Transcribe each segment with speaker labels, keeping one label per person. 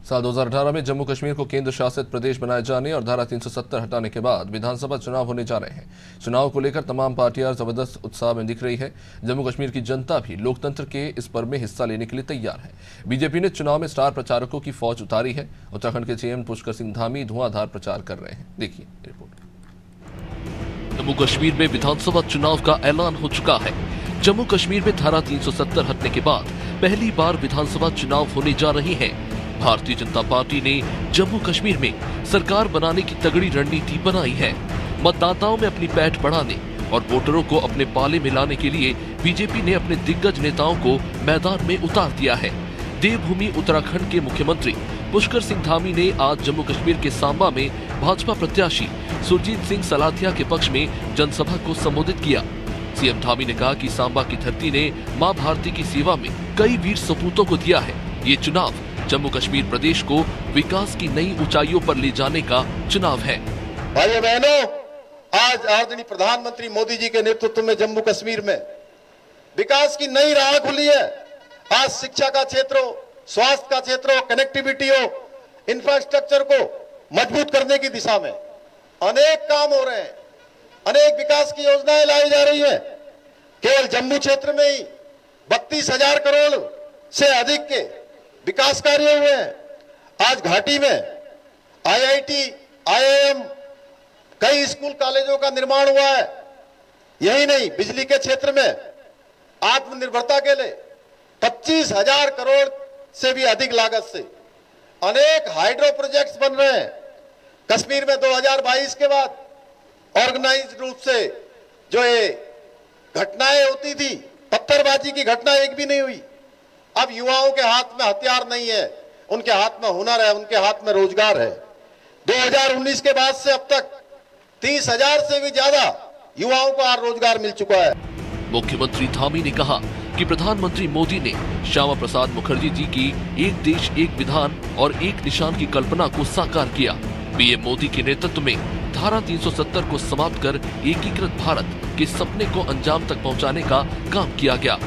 Speaker 1: साल 2018 में जम्मू कश्मीर को केंद्र शासित प्रदेश बनाए जाने और धारा 370 हटाने के बाद विधानसभा चुनाव होने जा रहे हैं। चुनाव को लेकर तमाम पार्टियां जबरदस्त उत्साह में दिख रही है। जम्मू कश्मीर की जनता भी लोकतंत्र के इस पर्व में हिस्सा लेने के लिए तैयार है। बीजेपी ने चुनाव में स्टार प्रचारकों की फौज उतारी है। उत्तराखंड के सीएम पुष्कर सिंह धामी धुआंधार प्रचार कर रहे हैं। देखिए रिपोर्ट।
Speaker 2: जम्मू कश्मीर में विधानसभा चुनाव का ऐलान हो चुका है। जम्मू कश्मीर में धारा 370 हटने के बाद पहली बार विधानसभा चुनाव होने जा रही है। भारतीय जनता पार्टी ने जम्मू कश्मीर में सरकार बनाने की तगड़ी रणनीति बनाई है। मतदाताओं में अपनी पैठ बढ़ाने और वोटरों को अपने पाले में लाने के लिए बीजेपी ने अपने दिग्गज नेताओं को मैदान में उतार दिया है। देवभूमि उत्तराखंड के मुख्यमंत्री पुष्कर सिंह धामी ने आज जम्मू कश्मीर के सांबा में भाजपा प्रत्याशी सुरजीत सिंह सलाथिया के पक्ष में जनसभा को संबोधित किया। सीएम धामी ने कहा कि सांबा की धरती ने मां भारती की सेवा में कई वीर सपूतों को दिया है। ये चुनाव जम्मू कश्मीर प्रदेश को विकास की नई ऊंचाइयों पर ले जाने का चुनाव है।
Speaker 3: भाइयों बहनों, आज आदरणीय प्रधानमंत्री मोदी जी के नेतृत्व में जम्मू कश्मीर में विकास की नई राह खुली है। आज शिक्षा का क्षेत्र हो, स्वास्थ्य का क्षेत्र हो, कनेक्टिविटी हो, इंफ्रास्ट्रक्चर को मजबूत करने की दिशा में अनेक काम हो रहे हैं। अनेक विकास की योजनाएं लाई जा रही है। केवल जम्मू क्षेत्र में ही 32,000 करोड़ से अधिक के विकास कार्य हुए हैं। आज घाटी में आईआईटी, आईआईएम, कई स्कूल कॉलेजों का निर्माण हुआ है। यही नहीं, बिजली के क्षेत्र में आत्मनिर्भरता के लिए 25,000 करोड़ से भी अधिक लागत से अनेक हाइड्रो प्रोजेक्ट्स बन रहे हैं। कश्मीर में 2022 के बाद ऑर्गेनाइज्ड रूप से जो ये घटनाएं होती थी, पत्थरबाजी की घटना एक भी नहीं हुई। अब युवाओं के हाथ में हथियार नहीं है, उनके हाथ में हुनर है, उनके हाथ में रोजगार है। 2019 के बाद से अब तक 30,000 से भी ज्यादा युवाओं को रोजगार मिल चुका है।
Speaker 2: मुख्यमंत्री धामी ने कहा कि प्रधानमंत्री मोदी ने श्यामा प्रसाद मुखर्जी जी की एक देश एक विधान और एक निशान की कल्पना को साकार किया। पीएम मोदी के नेतृत्व में धारा 370 को समाप्त कर एकीकृत भारत के सपने को अंजाम तक पहुंचाने का काम किया गया।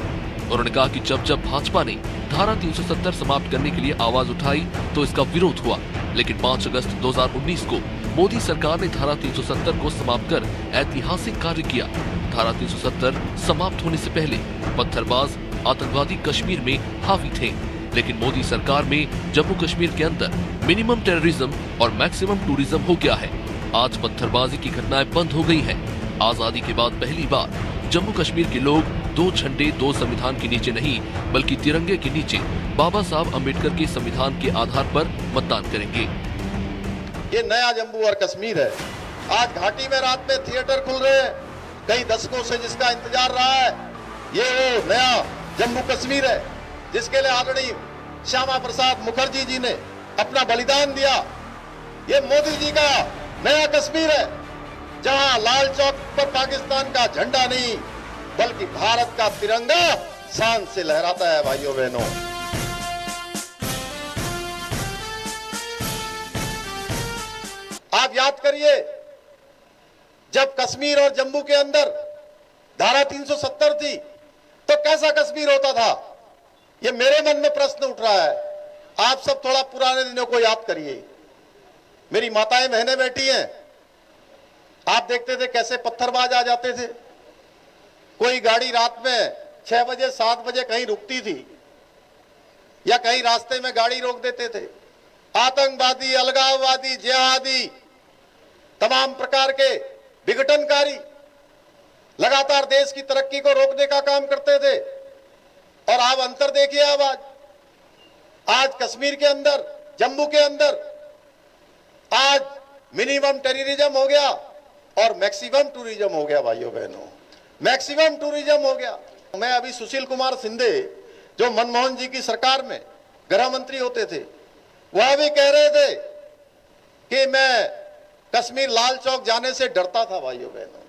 Speaker 2: उन्होंने कहा कि जब जब भाजपा ने धारा 370 समाप्त करने के लिए आवाज उठाई तो इसका विरोध हुआ, लेकिन 5 अगस्त 2019 को मोदी सरकार ने धारा 370 को समाप्त कर ऐतिहासिक कार्य किया। धारा 370 समाप्त होने से पहले पत्थरबाज आतंकवादी कश्मीर में हावी थे, लेकिन मोदी सरकार में जम्मू कश्मीर के अंदर मिनिमम टेररिज्म और मैक्सिमम टूरिज्म हो गया है। आज पत्थरबाजी की घटनाएं बंद हो गई हैं। आजादी के बाद पहली बार जम्मू कश्मीर के लोग 2 झंडे 2 संविधान के नीचे नहीं, बल्कि तिरंगे के नीचे बाबा साहब अम्बेडकर के संविधान के आधार पर मतदान करेंगे।
Speaker 3: ये नया जम्मू और कश्मीर है। आज घाटी में रात में थिएटर खुल रहे हैं, कई दशकों से जिसका इंतजार रहा है। ये वो नया जम्मू कश्मीर है जिसके लिए आदरणीय श्यामा प्रसाद मुखर्जी जी ने अपना बलिदान दिया। ये मोदी जी का नया कश्मीर है, जहां लाल चौक पर पाकिस्तान का झंडा नहीं बल्कि भारत का तिरंगा शान से लहराता है। भाइयों बहनों, आप याद करिए, जब कश्मीर और जम्मू के अंदर धारा 370 थी तो कैसा कश्मीर होता था? ये मेरे मन में प्रश्न उठ रहा है। आप सब थोड़ा पुराने दिनों को याद करिए। मेरी माताएं बहनें बैठी हैं, आप देखते थे कैसे पत्थरबाज आ जाते थे। कोई गाड़ी रात में 6 बजे 7 बजे कहीं रुकती थी या कहीं रास्ते में गाड़ी रोक देते थे। आतंकवादी, अलगाववादी, जिहादी, तमाम प्रकार के विघटनकारी लगातार देश की तरक्की को रोकने का काम करते थे। और आप अंतर देखिए, आज कश्मीर के अंदर, जम्मू के अंदर आज मिनिमम टेररिज्म हो गया और मैक्सिमम टूरिज्म हो गया। भाइयों बहनों, मैक्सिमम टूरिज्म हो गया। मैं अभी सुशील कुमार शिंदे, जो मनमोहन जी की सरकार में गृह मंत्री होते थे, वह भी कह रहे थे कि मैं कश्मीर लाल चौक जाने से डरता था। भाइयों बहनों,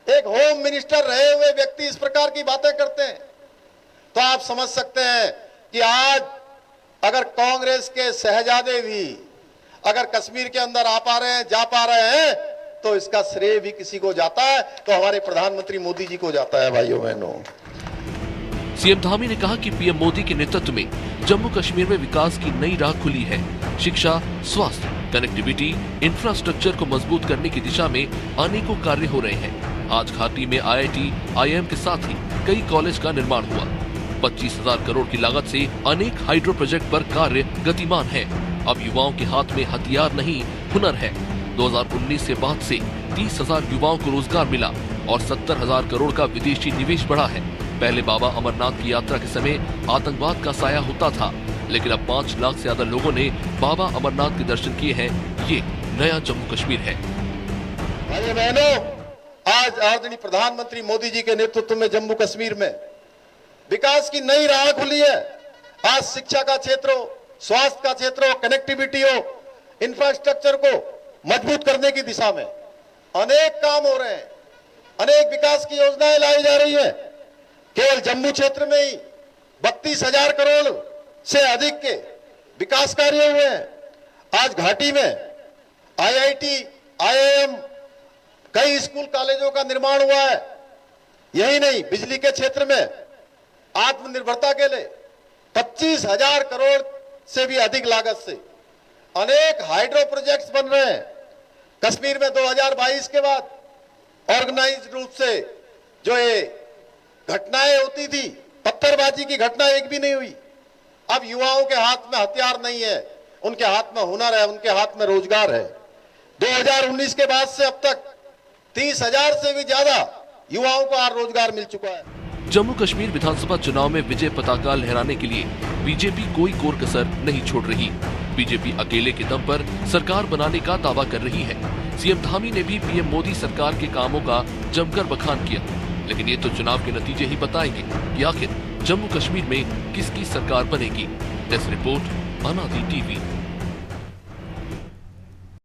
Speaker 3: एक होम मिनिस्टर रहे हुए व्यक्ति इस प्रकार की बातें करते हैं तो आप समझ सकते हैं कि आज अगर कांग्रेस के शहजादे भी अगर कश्मीर के अंदर आ पा रहे हैं, जा पा रहे हैं, तो इसका श्रेय भी किसी को जाता है तो हमारे प्रधानमंत्री मोदी जी को जाता है। भाइयों बहनों,
Speaker 2: सीएम धामी ने कहा कि पीएम मोदी के नेतृत्व में जम्मू कश्मीर में विकास की नई राह खुली है। शिक्षा, स्वास्थ्य, कनेक्टिविटी, इंफ्रास्ट्रक्चर को मजबूत करने की दिशा में अनेकों कार्य हो रहे हैं। आज घाटी में IIT, IIM के साथ ही कई कॉलेज का निर्माण हुआ। 25,000 करोड़ की लागत से अनेक हाइड्रो प्रोजेक्ट पर कार्य गतिमान है। अब युवाओं के हाथ में हथियार नहीं, हुनर है। 2019 के बाद से 30,000 युवाओं को रोजगार मिला और 70,000 करोड़ का विदेशी निवेश बढ़ा है। पहले बाबा अमरनाथ की यात्रा के समय आतंकवाद का साया होता था, लेकिन अब 5 लाख से ज्यादा लोगों ने बाबा अमरनाथ के दर्शन किए हैं। ये नया जम्मू कश्मीर है।
Speaker 3: भाइयों बहनों, आज आदरणीय प्रधानमंत्री मोदी जी के नेतृत्व में जम्मू कश्मीर में विकास की नई राह खुली है। आज शिक्षा का क्षेत्र हो, स्वास्थ्य का क्षेत्र हो, कनेक्टिविटी हो, इंफ्रास्ट्रक्चर को मजबूत करने की दिशा में अनेक काम हो रहे हैं। अनेक विकास की योजनाएं लाई जा रही है। केवल जम्मू क्षेत्र में ही 32,000 करोड़ से अधिक के विकास कार्य हुए हैं। आज घाटी में IIT, IIM, कई स्कूल कॉलेजों का निर्माण हुआ है। यही नहीं, बिजली के क्षेत्र में आत्मनिर्भरता के लिए 25,000 करोड़ से भी अधिक लागत से अनेक हाइड्रो प्रोजेक्ट्स बन रहे हैं। कश्मीर में 2022 के बाद ऑर्गेनाइज्ड रूप से जो ये घटनाएं होती थी, पत्थरबाजी की घटना एक भी नहीं हुई। अब युवाओं के हाथ में हथियार नहीं है, उनके हाथ में हुनर है, उनके हाथ में रोजगार है। 2019 के बाद से अब तक 30,000 से भी ज्यादा युवाओं को आज रोजगार मिल चुका है।
Speaker 2: जम्मू कश्मीर विधानसभा चुनाव में विजय पताका लहराने के लिए बीजेपी कोई कोर कसर नहीं छोड़ रही। बीजेपी अकेले के दम पर सरकार बनाने का दावा कर रही है। सीएम धामी ने भी पीएम मोदी सरकार के कामों का जमकर बखान किया, लेकिन ये तो चुनाव के नतीजे ही बताएंगे कि आखिर जम्मू कश्मीर में किसकी सरकार बनेगी। डेस्क रिपोर्ट, अनादि टीवी।